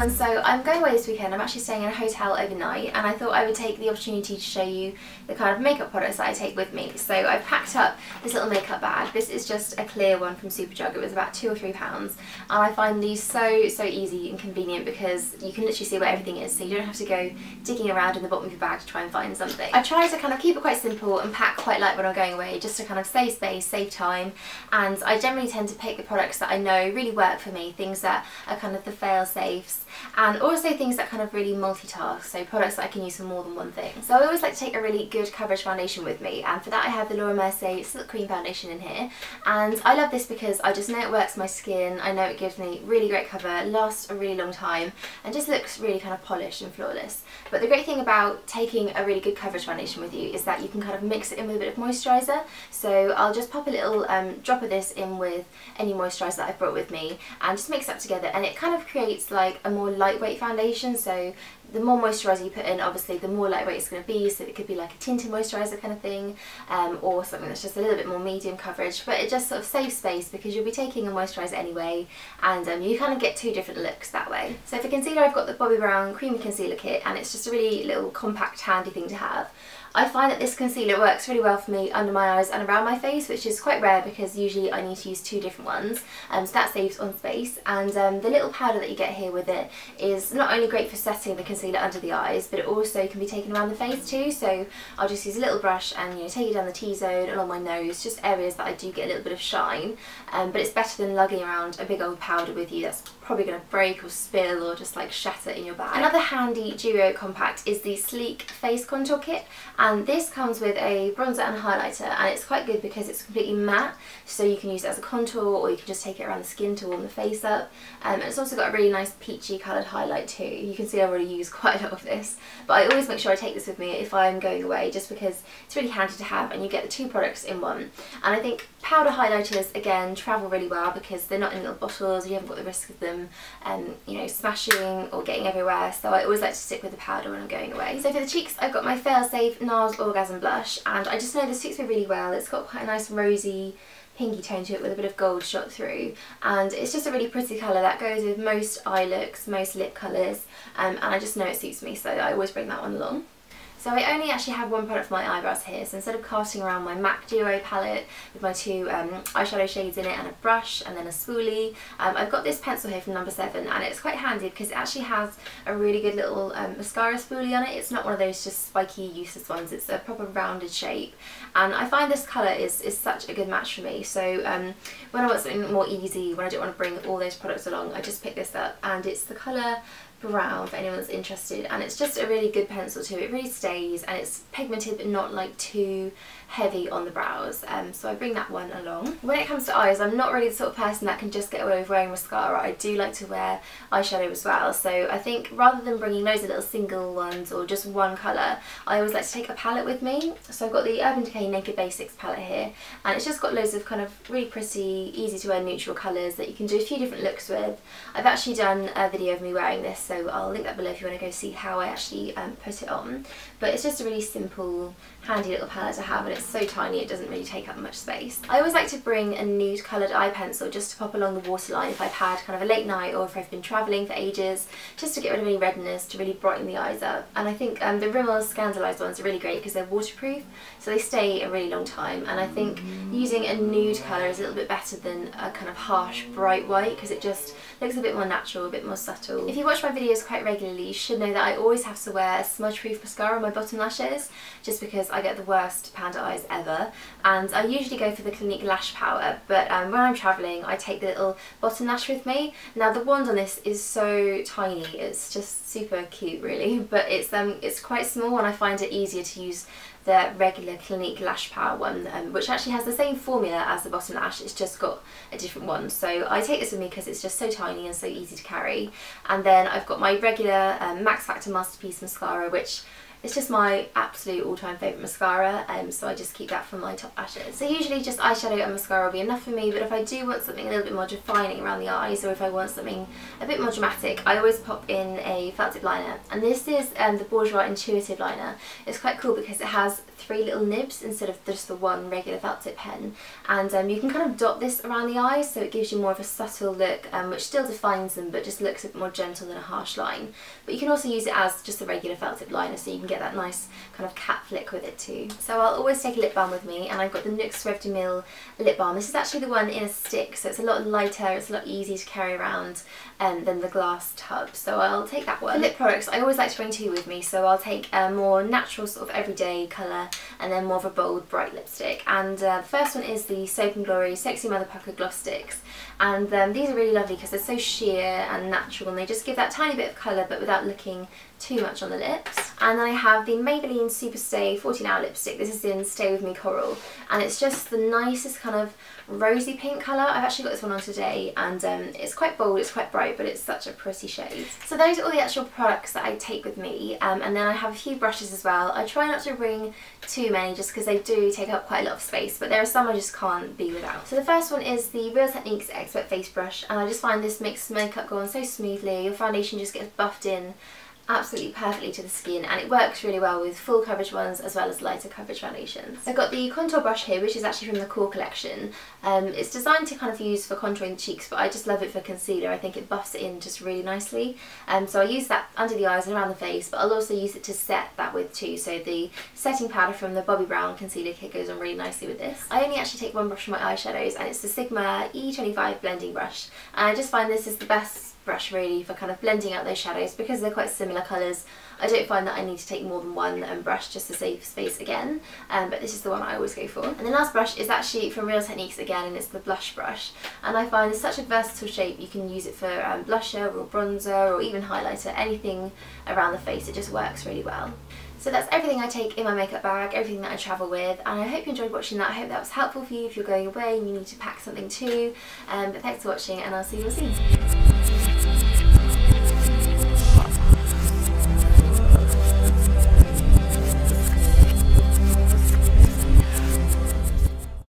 everyone, so I'm going away this weekend. I'm actually staying in a hotel overnight, and I thought I would take the opportunity to show you the kind of makeup products that I take with me. So I've packed up this little makeup bag. This is just a clear one from Superdrug. It was about £2 or £3, and I find these so easy and convenient because you can literally see where everything is, so you don't have to go digging around in the bottom of your bag to try and find something. I try to kind of keep it quite simple and pack quite light when I'm going away, just to kind of save space, save time, and I generally tend to pick the products that I know really work for me, things that are kind of the fail-safes, and also things that kind of really multitask, so products that I can use for more than one thing. So I always like to take a really good coverage foundation with me, and for that I have the Mercier Silk Cream foundation in here, and I love this because I just know it works my skin. I know it gives me really great cover, lasts a really long time, and just looks really kind of polished and flawless. But the great thing about taking a really good coverage foundation with you is that you can kind of mix it in with a bit of moisturiser. So I'll just pop a little drop of this in with any moisturiser that I've brought with me and just mix it up together, and it kind of creates like a more lightweight foundation. So the more moisturiser you put in, obviously the more lightweight it's going to be, so it could be like a tinted moisturiser kind of thing, or something that's just a little bit more medium coverage, but it just sort of saves space because you'll be taking a moisturiser anyway, and you kind of get two different looks that way. So for concealer I've got the Bobbi Brown Creamy Concealer Kit, and it's just a really little compact handy thing to have. I find that this concealer works really well for me under my eyes and around my face, which is quite rare because usually I need to use two different ones, so that saves on space. And the little powder that you get here with it is not only great for setting the concealer under the eyes, but it also can be taken around the face too. So I'll just use a little brush and take it down the T-zone, along my nose, just areas that I do get a little bit of shine, but it's better than lugging around a big old powder with you that's probably going to break or spill or just like shatter in your bag. Another handy duo compact is the Sleek Face Contour Kit, and this comes with a bronzer and highlighter, and it's quite good because it's completely matte, so you can use it as a contour or you can just take it around the skin to warm the face up, and it's also got a really nice peachy coloured highlight too. You can see I've already used quite a lot of this, but I always make sure I take this with me if I'm going away, just because it's really handy to have and you get the two products in one. And I think powder highlighters again travel really well because they're not in little bottles, you haven't got the risk of them smashing or getting everywhere, so I always like to stick with the powder when I'm going away. So for the cheeks I've got my fail-safe Nars Orgasm blush, and I just know this suits me really well. It's got quite a nice rosy pinky tone to it with a bit of gold shot through, and it's just a really pretty colour that goes with most eye looks, most lip colours, and I just know it suits me, so I always bring that one along. So I only actually have one product for my eyebrows here, so instead of casting around my MAC Duo palette with my two eyeshadow shades in it and a brush and then a spoolie, I've got this pencil here from No. 7, and it's quite handy because it actually has a really good little mascara spoolie on it. It's not one of those just spiky useless ones, it's a proper rounded shape, and I find this colour is such a good match for me. So when I want something more easy, when I don't want to bring all those products along, I just pick this up, and it's the colour Brown for anyone that's interested, and it's just a really good pencil too. It really stays, and it's pigmented but not like too heavy on the brows, so I bring that one along. When it comes to eyes, I'm not really the sort of person that can just get away with wearing mascara. I do like to wear eyeshadow as well, so I think rather than bringing loads of little single ones or just one colour, I always like to take a palette with me. So I've got the Urban Decay Naked Basics palette here, and it's just got loads of kind of really pretty, easy to wear neutral colours that you can do a few different looks with. I've actually done a video of me wearing this, so I'll link that below if you want to go see how I actually put it on. But it's just a really simple, handy little palette to have, and it's so tiny it doesn't really take up much space. I always like to bring a nude coloured eye pencil just to pop along the waterline if I've had kind of a late night or if I've been travelling for ages, just to get rid of any redness, to really brighten the eyes up. And I think the Rimmel Scandaleyes ones are really great because they're waterproof, so they stay a really long time, and I think using a nude colour is a little bit better than a kind of harsh bright white because it just looks a bit more natural, a bit more subtle. If you watch my videos quite regularly, you should know that I always have to wear a smudge proof mascara on my bottom lashes, just because I get the worst panda eyes ever, and I usually go for the Clinique lash powder, but when I'm travelling I take the little bottom lash with me. Now the wand on this is so tiny, it's just super cute really, but it's quite small, and I find it easier to use the regular Clinique lash power one, which actually has the same formula as the bottom lash, it's just got a different one. So I take this with me because it's just so tiny and so easy to carry. And then I've got my regular Max Factor Masterpiece mascara, which It's just my absolute all-time favourite mascara, so I just keep that for my top lashes. So usually just eyeshadow and mascara will be enough for me, but if I do want something a little bit more defining around the eyes, or if I want something a bit more dramatic, I always pop in a felt tip liner. And this is the Bourjois Intuitive Liner. It's quite cool because it has 3 little nibs instead of just the one regular felt tip pen, and you can kind of dot this around the eyes so it gives you more of a subtle look, which still defines them but just looks a bit more gentle than a harsh line. But you can also use it as just a regular felt tip liner, so you can get that nice kind of cat flick with it too. So I'll always take a lip balm with me, and I've got the NYX Rêve de Mille lip balm. This is actually the one in a stick, so it's a lot lighter, it's a lot easier to carry around than the glass tub, so I'll take that one. For lip products, I always like to bring 2 with me, so I'll take a more natural sort of everyday colour and then more of a bold bright lipstick. And the first one is the Soap & Glory Sexy Mother Pucker Gloss Sticks, and these are really lovely because they're so sheer and natural, and they just give that tiny bit of colour but without looking too much on the lips. And then I have the Maybelline Super Stay 14 Hour Lipstick. This is in Stay With Me Coral, and it's just the nicest kind of rosy pink colour. I've actually got this one on today, and it's quite bold, it's quite bright, but it's such a pretty shade. So those are all the actual products that I take with me, and then I have a few brushes as well. I try not to bring too many just because they do take up quite a lot of space, but there are some I just can't be without. So the first one is the Real Techniques Expert Face Brush, and I just find this makes makeup go on so smoothly. Your foundation just gets buffed in absolutely perfectly to the skin, and it works really well with full coverage ones as well as lighter coverage foundations. I've got the contour brush here, which is actually from the Kohl collection. It's designed to kind of use for contouring the cheeks, but I just love it for concealer. I think it buffs it in just really nicely. So I use that under the eyes and around the face, but I'll also use it to set that with too. So the setting powder from the Bobbi Brown concealer kit goes on really nicely with this. I only actually take one brush for my eyeshadows, and it's the Sigma E25 blending brush. And I just find this is the best brush really for kind of blending out those shadows because they're quite similar colours. I don't find that I need to take more than one brush just to save space again, but this is the one I always go for. And the last brush is actually from Real Techniques again, and it's the blush brush, and I find it's such a versatile shape. You can use it for blusher or bronzer or even highlighter, anything around the face. It just works really well. So that's everything I take in my makeup bag, everything that I travel with, and I hope you enjoyed watching that. I hope that was helpful for you if you're going away and you need to pack something too. But thanks for watching, and I'll see you all soon.